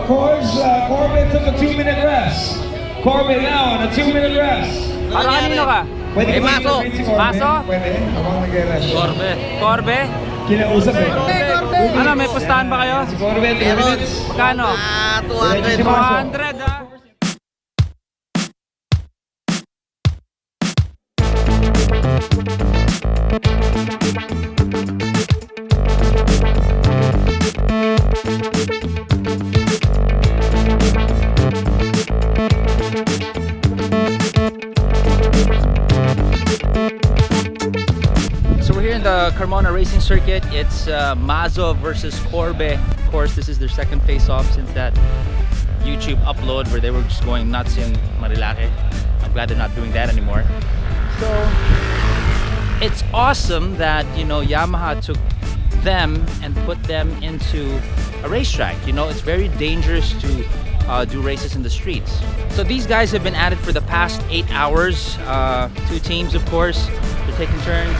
of course, Corbin took a 2-minute rest. Corbin now on a 2-minute rest. Para kanino ka? Pwede Eh, ba Maso. i-rate si Corbin? Maso? Pwede. Habang nag-rest. Corbe. Corbe? Kinausap eh. Ano, may pustahan ba kayo? Si Corbin, 2 minutes. Magkano? 200. 200 ah. So we're here in the Carmona Racing Circuit. It's Mazo versus Corbe. Of course, this is their second face-off since that YouTube upload where they were just going nuts in Marilake. I'm glad they're not doing that anymore. So it's awesome that, you know, Yamaha took them and put them into a racetrack. You know, it's very dangerous to do races in the streets. So these guys have been at it for the past 8 hours. 2 teams, of course, they're taking turns.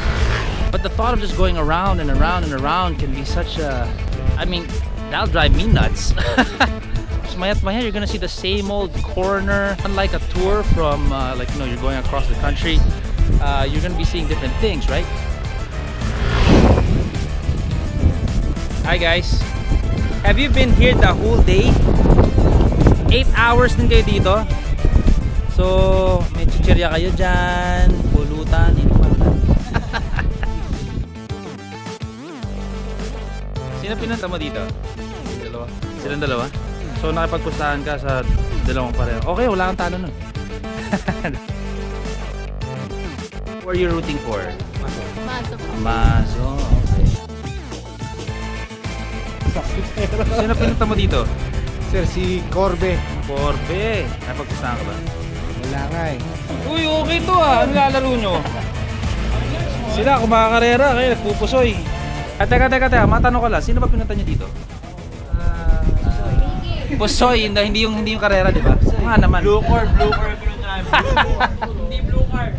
But the thought of just going around and around and around can be such a, I mean, that'll drive me nuts. So maya you're gonna see the same old corner. Unlike a tour from like, you know, you're going across the country, you're gonna be seeing different things, right? Hi guys, have you been here the whole day? 8 hours din kayo dito. So may chichirya kayo dyan, pulutan, inuman. Sino pinunta mo dito? Dalawa. Silang dalawa? So nakipagpustahan ka sa dalawang pareho. Okay, wala kang talo nun. Who are you rooting for? Maso. Mazo, okay. Sino pinunta mo dito? Sir, si Corbe. Corbe. Nakipagpustahan ka ba? Wala nga eh. Uy, okay to ah. Ano lalaro nyo? Sila, kumakakarera kayo, nagpupusoy. Teka, matanong ko lang. Sino ba pinunta nyo dito? Pusoy, hindi yung karera, di ba? Nga naman. Blue car pinuntahan. Hindi blue car.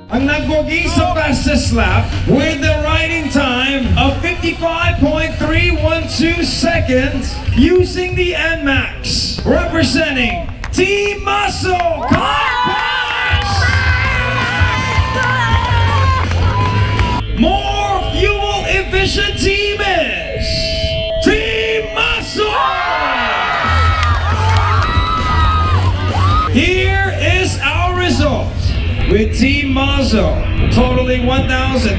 Ang nagbogi sa fastest lap with the riding time of 55.312 seconds using the NMAX, representing Team Muscle Compass! More fuel efficient team is Team Muscle! Here is our result. With Team Mazo totaling 1,380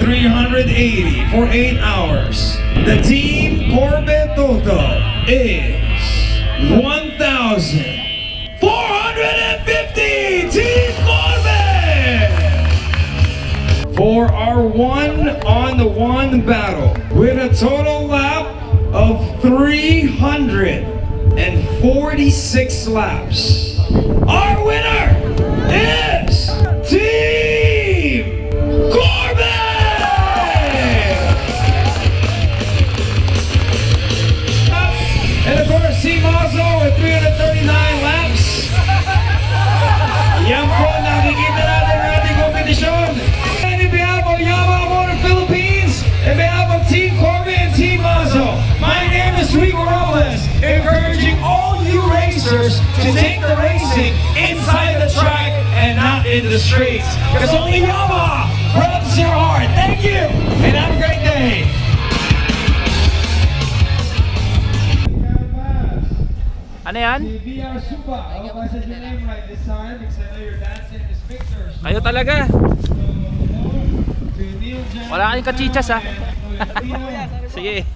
for 8 hours. The Team Corbe total is 1,450! Team Corbe! For our 1-on-1 battle with a total lap of 346 laps. Our winner is Team Corbin! And of course, Team Mazo with 339 laps. Yan po nakikita natin ang ating kompetisyon. And in behalf of Yamaha Motor Philippines, in behalf of Team Corbin and Team Mazo, my name is Rico Robles, encouraging all you racers to take the racing inside the track and not into the streets. Because only Yamaha rubs your heart. Thank you, and have a great day. Ano yan? Kayo talaga. Wala kayong kachichas ah. Sige.